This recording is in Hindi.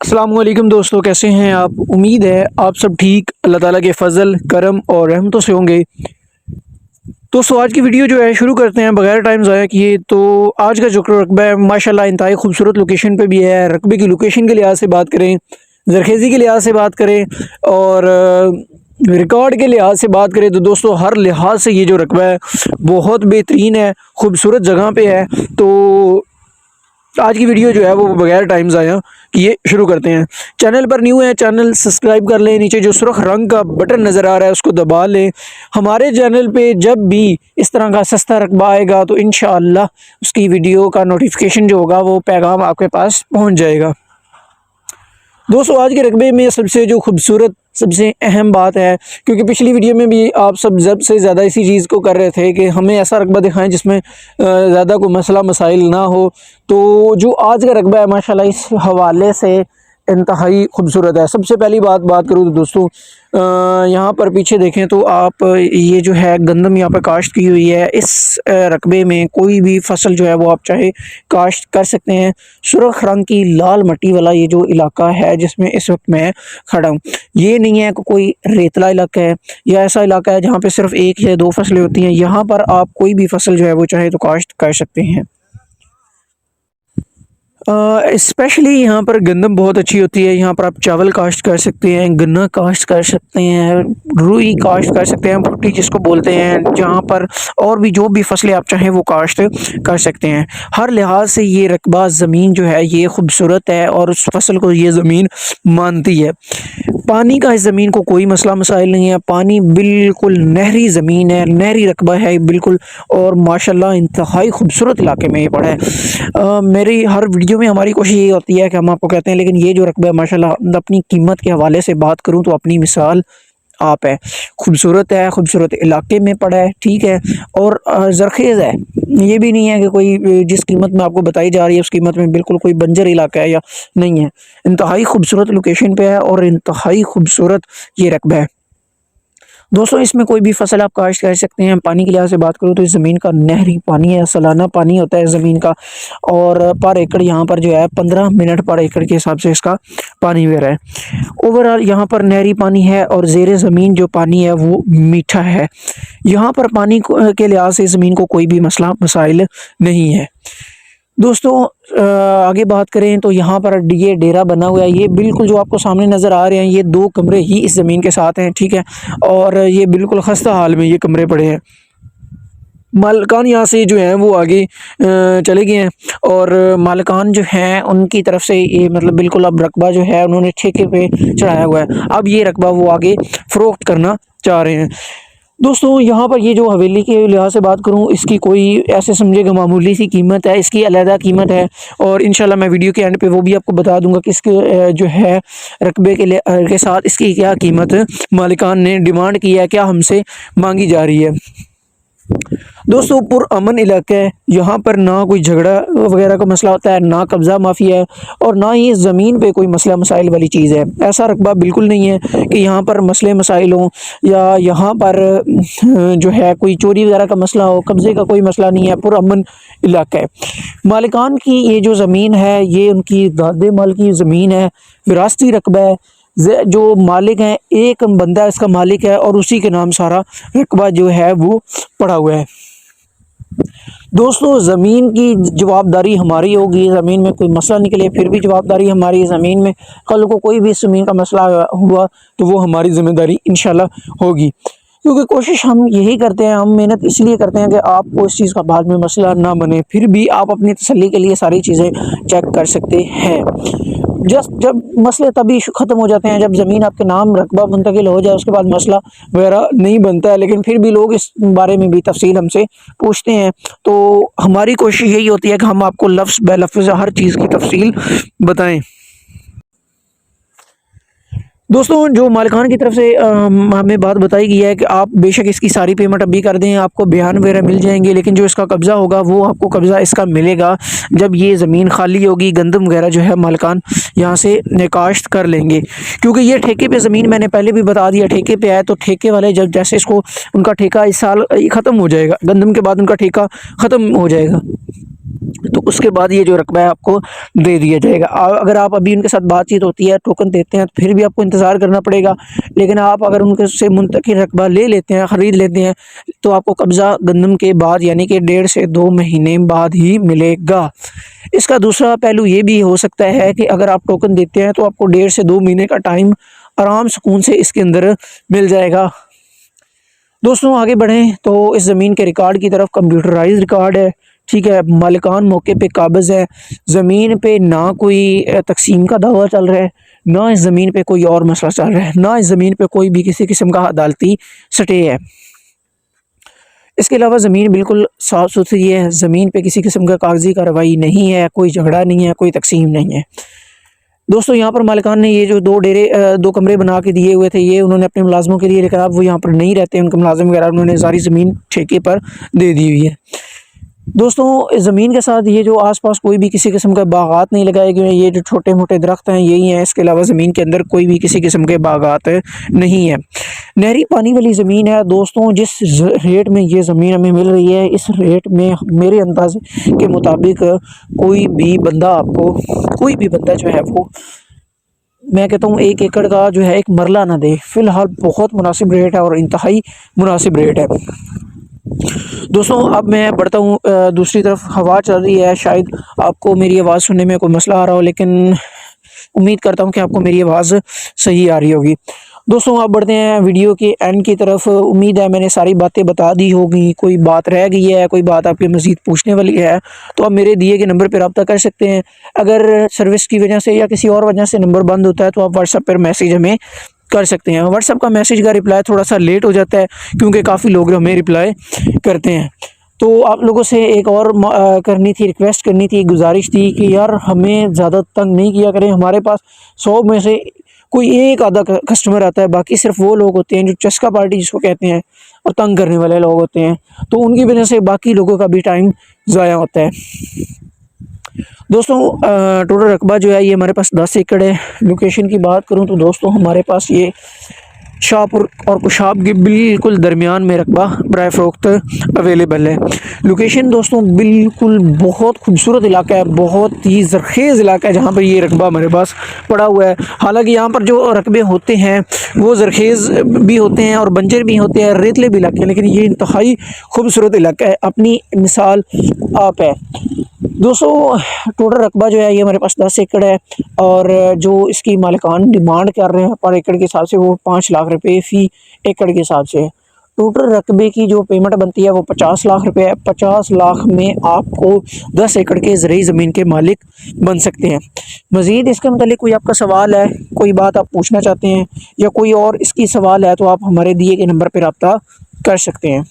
अस्सलामुअलैकुम दोस्तों, कैसे हैं आप। उम्मीद है आप सब ठीक अल्लाह ताला के फ़ज़ल करम और रहमतों से होंगे। दोस्तों आज की वीडियो जो है शुरू करते हैं बगैर टाइम ज़ाया किए। तो आज का जो रकबा है माशाल्लाह इंतहाई खूबसूरत लोकेशन पे भी है। रकबे की लोकेशन के लिहाज से बात करें, ज़रखेज़ी के लिहाज से बात करें और रिकॉर्ड के लिहाज से बात करें तो दोस्तों हर लिहाज से ये जो रकबा है बहुत बेहतरीन है, खूबसूरत जगह पे है। तो आज की वीडियो जो है वो बगैर टाइम ज़ाया किए शुरू करते हैं। चैनल पर न्यू है, चैनल सब्सक्राइब कर लें। नीचे जो सुर्ख रंग का बटन नज़र आ रहा है उसको दबा लें। हमारे चैनल पे जब भी इस तरह का सस्ता रकबा आएगा तो इंशाअल्लाह उसकी वीडियो का नोटिफिकेशन जो होगा वो पैगाम आपके पास पहुंच जाएगा। दोस्तों आज के रकबे में सबसे जो खूबसूरत सबसे अहम बात है, क्योंकि पिछली वीडियो में भी आप सब सबसे ज़्यादा इसी चीज़ को कर रहे थे कि हमें ऐसा रकबा दिखाएं जिसमें ज़्यादा कोई मसला मसाइल ना हो। तो जो आज का रकबा है माशाल्लाह इस हवाले से इंतहाई खूबसूरत है। सबसे पहली बात करूँ तो दोस्तों यहाँ पर पीछे देखें तो आप ये जो है गंदम यहाँ पर काश्त की हुई है। इस रकबे में कोई भी फसल जो है वो आप चाहे काश्त कर सकते हैं। सुर्ख रंग की लाल मिट्टी वाला ये जो इलाका है जिसमें इस वक्त मैं खड़ा हूँ, ये नहीं है कि कोई रेतला इलाका है या ऐसा इलाका है जहाँ पे सिर्फ एक या दो फसलें होती हैं। यहाँ पर आप कोई भी फसल जो है वो चाहे तो काश्त कर सकते हैं। स्पेशली यहाँ पर गंदम बहुत अच्छी होती है। यहाँ पर आप चावल काश्त कर सकते हैं, गन्ना काश्त कर सकते हैं, रुई काश्त कर सकते हैं, भुट्टी जिसको बोलते हैं, जहाँ पर और भी जो भी फसलें आप चाहें वो काश्त कर सकते हैं। हर लिहाज से ये रकबा ज़मीन जो है ये खूबसूरत है और उस फसल को ये ज़मीन मानती है। पानी का इस ज़मीन को कोई मसला मसाइल नहीं है। पानी बिल्कुल नहरी ज़मीन है, नहरी रकबा है बिल्कुल, और माशाल्लाह इंतहाई खूबसूरत इलाके में ये पड़ा है। मेरी हर वीडियो में हमारी कोशिश ये होती है कि हम आपको कहते हैं, लेकिन ये जो रकबा है माशाल्लाह अपनी कीमत के हवाले से बात करूँ तो अपनी मिसाल आप है। खूबसूरत है, खूबसूरत इलाके में पड़ा है, ठीक है, और ज़रखेज़ है। ये भी नहीं है कि कोई जिस कीमत में आपको बताई जा रही है उस कीमत में बिल्कुल कोई बंजर इलाका है या नहीं है। इंतहाई खूबसूरत लोकेशन पे है और इंतहाई खूबसूरत ये रकबा है। दोस्तों इसमें कोई भी फसल आप काश्त कर सकते हैं। पानी के लिहाज से बात करूँ तो इस ज़मीन का नहरी पानी है, सालाना पानी होता है ज़मीन का, और पर एकड़ यहाँ पर जो है 15 मिनट पर एकड़ के हिसाब से इसका पानी वगैरह है। ओवरऑल यहाँ पर नहरी पानी है और ज़ेरे ज़मीन जो पानी है वो मीठा है। यहाँ पर पानी के लिहाज से ज़मीन को कोई भी मसला मसाइल नहीं है। दोस्तों आगे बात करें तो यहाँ पर ये डेरा बना हुआ है। ये बिल्कुल जो आपको सामने नज़र आ रहे हैं ये 2 कमरे ही इस ज़मीन के साथ हैं, ठीक है, और ये बिल्कुल खस्ता हाल में ये कमरे पड़े हैं। मालिकान यहाँ से जो हैं वो आगे चले गए हैं और मालिकान जो हैं उनकी तरफ से ये मतलब बिल्कुल अब रकबा जो है उन्होंने ठेके पे चढ़ाया हुआ है। अब ये रकबा वो आगे फ़रोख्त करना चाह रहे हैं। दोस्तों यहाँ पर ये जो हवेली के लिहाज से बात करूँ, इसकी कोई ऐसे समझेगा मामूली सी कीमत है, इसकी अलहदा कीमत है और इंशाल्लाह मैं वीडियो के एंड पे वो भी आपको बता दूंगा कि इसके जो है रकबे के साथ इसकी क्या कीमत मालिकान ने डिमांड की है, क्या हमसे मांगी जा रही है। दोस्तों पुरअमन इलाका है, यहाँ पर ना कोई झगड़ा वगैरह का मसला होता है, ना कब्ज़ा माफ़ी है और ना ही इस ज़मीन पे कोई मसला मसाइल वाली चीज़ है। ऐसा रकबा बिल्कुल नहीं है कि यहाँ पर मसले मसाइल हों या यहाँ पर जो है कोई चोरी वगैरह का मसला हो। कब्ज़े का कोई मसला नहीं है, पुरअमन इलाका है। मालिकान की ये जो ज़मीन है ये उनकी दादे माल की ज़मीन है, विरासती रकबा है। जो मालिक हैं एक बंदा इसका मालिक है और उसी के नाम सारा रकबा जो है वो पड़ा हुआ है। दोस्तों ज़मीन की जवाबदारी हमारी होगी। ज़मीन में कोई मसला निकले फिर भी जवाबदारी हमारी। ज़मीन में कल को कोई भी ज़मीन का मसला हुआ तो वो हमारी ज़िम्मेदारी इंशाल्लाह होगी, क्योंकि कोशिश हम यही करते हैं, हम मेहनत इसलिए करते हैं कि आपको इस चीज़ का बाद में मसला ना बने। फिर भी आप अपनी तसल्ली के लिए सारी चीज़ें चेक कर सकते हैं। जब मसले तभी ख़त्म हो जाते हैं जब ज़मीन आपके नाम रकबा मुंतकिल हो जाए, उसके बाद मसला वगैरह नहीं बनता है। लेकिन फिर भी लोग इस बारे में भी तफसील हमसे पूछते हैं, तो हमारी कोशिश यही होती है कि हम आपको लफ्ज़ ब लफ्ज़ हर चीज़ की तफसील बताएं। दोस्तों जो मालिकान की तरफ से हमें बात बताई गई है कि आप बेशक इसकी सारी पेमेंट अभी कर दें, आपको बयान वगैरह मिल जाएंगे, लेकिन जो इसका कब्ज़ा होगा वो आपको कब्ज़ा इसका मिलेगा जब ये ज़मीन खाली होगी। गंदम वगैरह जो है मालिकान यहाँ से निकाश्त कर लेंगे, क्योंकि ये ठेके पे ज़मीन मैंने पहले भी बता दिया ठेके पे है। तो ठेके वाले जब जैसे इसको उनका ठेका इस साल ख़त्म हो जाएगा, गंदम के बाद उनका ठेका ख़त्म हो जाएगा। तो उसके बाद ये जो रकबा है आपको दे दिया जाएगा। अगर आप अभी उनके साथ बातचीत होती है, टोकन देते हैं, तो फिर भी आपको इंतज़ार करना पड़ेगा। लेकिन आप अगर उनके से मुंतकिल रकबा ले लेते हैं, ख़रीद लेते हैं, तो आपको कब्ज़ा गंदम के बाद यानी कि 1.5 से 2 महीने बाद ही मिलेगा। इसका दूसरा पहलू ये भी हो सकता है कि अगर आप टोकन देते हैं तो आपको 1.5 से 2 महीने का टाइम आराम सुकून से इसके अंदर मिल जाएगा। दोस्तों आगे बढ़ें तो इस ज़मीन के रिकॉर्ड की तरफ कंप्यूटराइज रिकॉर्ड है, ठीक है। मालिकान मौके पे काबिज़ है। ज़मीन पे ना कोई तकसीम का दावा चल रहा है, ना इस ज़मीन पे कोई और मसला चल रहा है, ना इस ज़मीन पे कोई भी किसी किस्म का अदालती स्टे है। इसके अलावा ज़मीन बिल्कुल साफ़ सुथरी है। ज़मीन पे किसी किस्म का कागज़ी कार्रवाई नहीं है, कोई झगड़ा नहीं है, कोई तकसीम नहीं है। दोस्तों यहाँ पर मालिकान ने ये जो 2 कमरे बना के दिए हुए थे, ये उन्होंने अपने मुलाज़मों के लिए, लेकिन अब वो यहाँ पर नहीं रहते, उनके मुलाज़िम वगैरह उन्होंने सारी ज़मीन ठेके पर दे दी हुई है। दोस्तों ज़मीन के साथ ये जो आस-पास कोई भी किसी किस्म के बागात नहीं लगाए गए हैं, ये जो छोटे-मोटे दरख्त हैं यही हैं, इसके अलावा ज़मीन के अंदर कोई भी किसी किस्म के बागात नहीं है। नहरी पानी वाली ज़मीन है दोस्तों। जिस रेट में ये ज़मीन हमें मिल रही है, इस रेट में मेरे अंदाज़े के मुताबिक कोई भी बंदा जो है वो, मैं कहता हूँ 1 एकड़ का जो है एक मरला ना दे। फ़िलहाल बहुत मुनासिब रेट है और इंतहाई मुनासिब रेट है। दोस्तों अब मैं बढ़ता हूँ दूसरी तरफ। हवा चल रही है, शायद आपको मेरी आवाज़ सुनने में कोई मसला आ रहा हो, लेकिन उम्मीद करता हूँ कि आपको मेरी आवाज़ सही आ रही होगी। दोस्तों अब बढ़ते हैं वीडियो के एंड की तरफ। उम्मीद है मैंने सारी बातें बता दी होगी। कोई बात रह गई है, कोई बात आपके मज़ीद पूछने वाली है, तो आप मेरे दिए गए नंबर पर रब्ता कर सकते हैं। अगर सर्विस की वजह से या किसी और वजह से नंबर बंद होता है तो आप व्हाट्सएप पर मैसेज हमें कर सकते हैं। व्हाट्सएप का मैसेज का रिप्लाई थोड़ा सा लेट हो जाता है क्योंकि काफ़ी लोग हमें रिप्लाई करते हैं। तो आप लोगों से एक और करनी थी, रिक्वेस्ट करनी थी, गुजारिश थी कि यार हमें ज़्यादा तंग नहीं किया करें। हमारे पास 100 में से कोई एक आधा कस्टमर आता है, बाकी सिर्फ वो लोग होते हैं जो चस्का पार्टी जिसको कहते हैं और तंग करने वाले लोग होते हैं। तो उनकी वजह से बाकी लोगों का भी टाइम ज़ाया होता है। दोस्तों टोटल रकबा जो है ये हमारे पास 10 एकड़ है। लोकेशन की बात करूं तो दोस्तों हमारे पास ये शाहपुर और कुशाब के बिल्कुल दरमियान में रकबा बराए फ़रोख्त अवेलेबल है। लोकेशन दोस्तों बिल्कुल बहुत खूबसूरत इलाका है, बहुत ही ज़रख़ेज़ इलाका है जहाँ पर ये रकबा हमारे पास पड़ा हुआ है। हालांकि यहाँ पर जो रकबे होते हैं वो ज़रख़ेज़ भी होते हैं और बंजर भी होते हैं, रेतले भी इलाके हैं, लेकिन ये इंतहाई खूबसूरत इलाका है, अपनी मिसाल आप है। दोस्तों टोटल रकबा जो है ये हमारे पास 10 एकड़ है और जो इसकी मालिकान डिमांड कर रहे हैं पर एकड़ के हिसाब से वो 5 लाख रुपए फ़ी एकड़ के हिसाब से है। टोटल रकबे की जो पेमेंट बनती है वो 50 लाख रुपए है। 50 लाख में आपको 10 एकड़ के ज़रूरी ज़मीन के मालिक बन सकते हैं। मज़ीद इसके मतलब कोई आपका सवाल है, कोई बात आप पूछना चाहते हैं या कोई और इसकी सवाल है, तो आप हमारे दिए गए नंबर पर रब्ता कर सकते हैं।